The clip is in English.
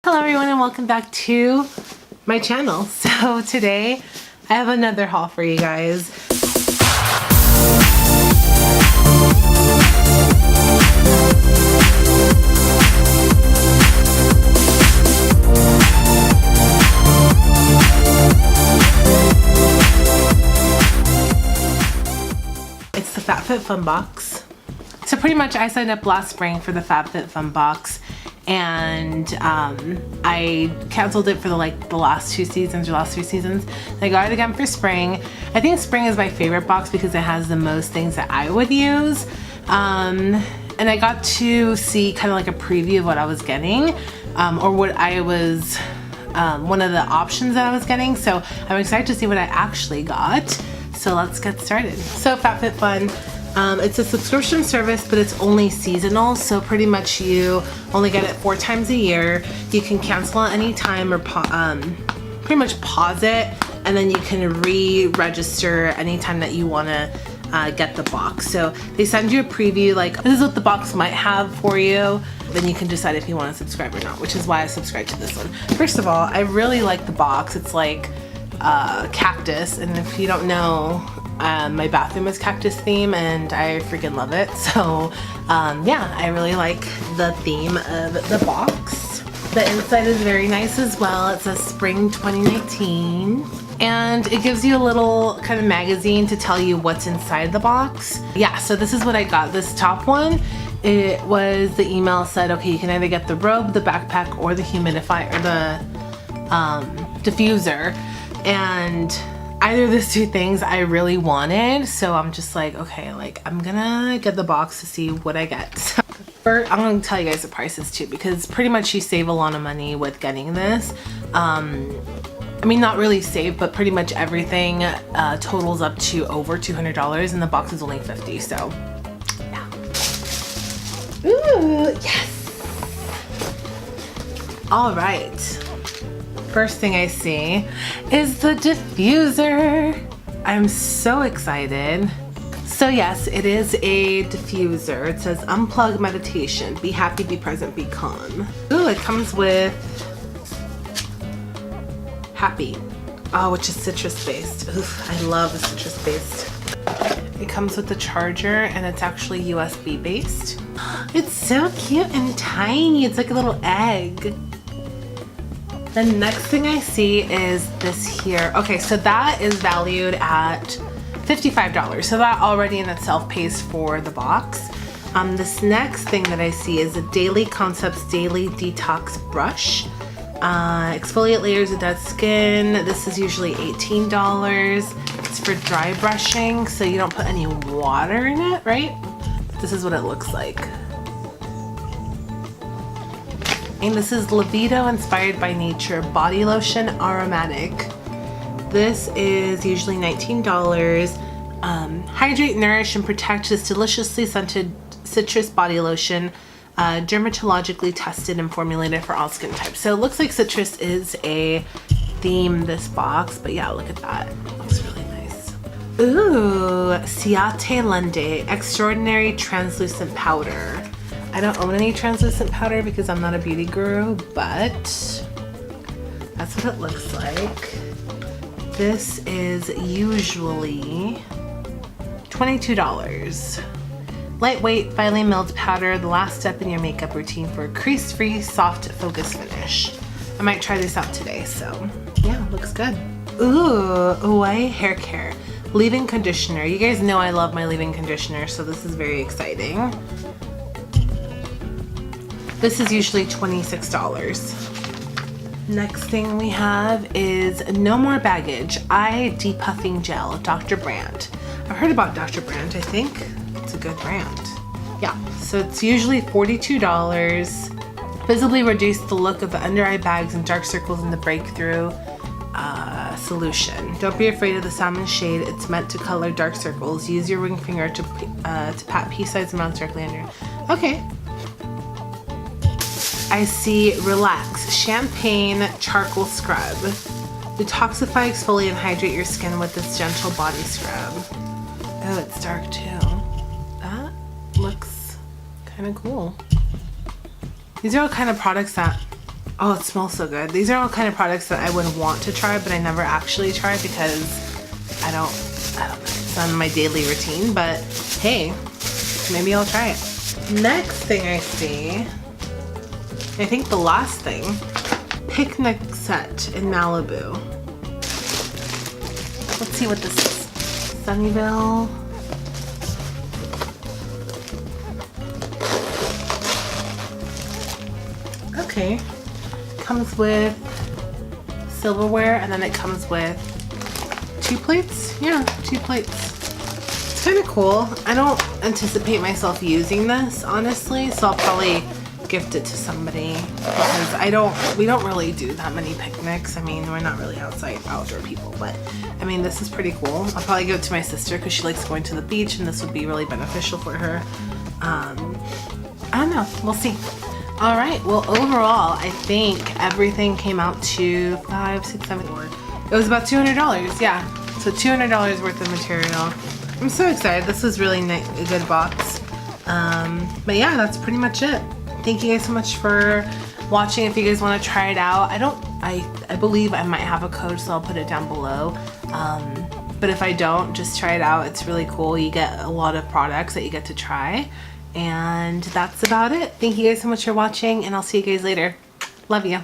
Hello everyone and welcome back to my channel. So today I have another haul for you guys. It's the Fab Fit Fun Box. So pretty much I signed up last spring for the Fab Fit Fun Box, and I canceled it for the last 2 seasons or last 3 seasons. I got it again for spring. I think spring is my favorite box because it has the most things that I would use. And I got to see kind of like a preview of what I was getting, or what I was, one of the options that I was getting. So I'm excited to see what I actually got. So let's get started. So FabFitFun. It's a subscription service, but it's only seasonal, so pretty much you only get it 4 times a year. You can cancel at any time or pretty much pause it, and then you can re-register anytime that you want to get the box. So they send you a preview, like this is what the box might have for you. Then you can decide if you want to subscribe or not, which is why I subscribed to this one. First of all, I really like the box. It's like cactus, and if you don't know, my bathroom is cactus theme and I freaking love it. So yeah, I really like the theme of the box. The inside is very nice as well. It says spring 2019, and it gives you a little kind of magazine to tell you what's inside the box. Yeah, so this is what I got. This top one, it was, the email said, okay, you can either get the robe, the backpack, or the humidifier, or the diffuser. And either of those 2 things I really wanted, so I'm just like, okay, like I'm gonna get the box to see what I get. So first, I'm gonna tell you guys the prices too, because pretty much you save a lot of money with getting this. I mean, not really save, but pretty much everything totals up to over $200, and the box is only $50. So yeah. Ooh, yes. All right. First thing I see is the diffuser. I'm so excited. So yes, it is a diffuser. It says unplug meditation. Be happy, be present, be calm. Ooh, it comes with happy. Oh, which is citrus based. Oof, I love the citrus based. It comes with the charger, and it's actually USB based. It's so cute and tiny. It's like a little egg. The next thing I see is this here. Okay, so that is valued at $55. So that already in itself pays for the box. This next thing that I see is a Daily Concepts Daily Detox Brush. Exfoliate layers of dead skin. This is usually $18. It's for dry brushing, so you don't put any water in it, right? This is what it looks like. And this is Libido Inspired by Nature Body Lotion Aromatic. This is usually $19. Hydrate, nourish, and protect this deliciously scented citrus body lotion, dermatologically tested and formulated for all skin types. So it looks like citrus is a theme, this box, but yeah, look at that. It looks really nice. Ooh, Siate Lende Extraordinary Translucent Powder. I don't own any translucent powder because I'm not a beauty guru, but that's what it looks like. This is usually $22. Lightweight, finely milled powder, the last step in your makeup routine for a crease-free, soft, focused finish. I might try this out today, so yeah, looks good. Ooh, Ouai Hair Care Leave-In Conditioner. You guys know I love my leave-in conditioner, so this is very exciting. This is usually $26. Next thing we have is No More Baggage Eye Depuffing Gel, Dr. Brandt. I've heard about Dr. Brandt, I think. It's a good brand. Yeah, so it's usually $42. Visibly reduce the look of the under eye bags and dark circles in the breakthrough solution. Don't be afraid of the salmon shade. It's meant to color dark circles. Use your ring finger to pat pea-sized amounts directly under. Okay. I see Relax Champagne Charcoal Scrub. Detoxify, exfoliate, and hydrate your skin with this gentle body scrub. Oh, it's dark too. That looks kind of cool. These are all kind of products that Oh, it smells so good. These are all kind of products that I would want to try, but I never actually try because I don't know. It's on my daily routine, but hey, maybe I'll try it. Next thing I see, I think the last thing, picnic set in Malibu. Let's see what this is. Sunnyvale. Okay. Comes with silverware, and then it comes with 2 plates. Yeah, 2 plates. It's kind of cool. I don't anticipate myself using this, honestly, so I'll probably gift it to somebody because we don't really do that many picnics. I mean, we're not really outdoor people, but I mean, this is pretty cool. I'll probably give it to my sister because she likes going to the beach, and this would be really beneficial for her. I don't know. We'll see. All right, well, overall, I think everything came out to $5, $6, $7, $8. It was about $200, yeah. So $200 worth of material. I'm so excited. This was really a good box. But yeah, that's pretty much it. Thank you guys so much for watching. If you guys want to try it out, I believe I might have a code, so I'll put it down below. But if I don't, just try it out. It's really cool. You get a lot of products that you get to try. And that's about it. Thank you guys so much for watching, and I'll see you guys later. Love you.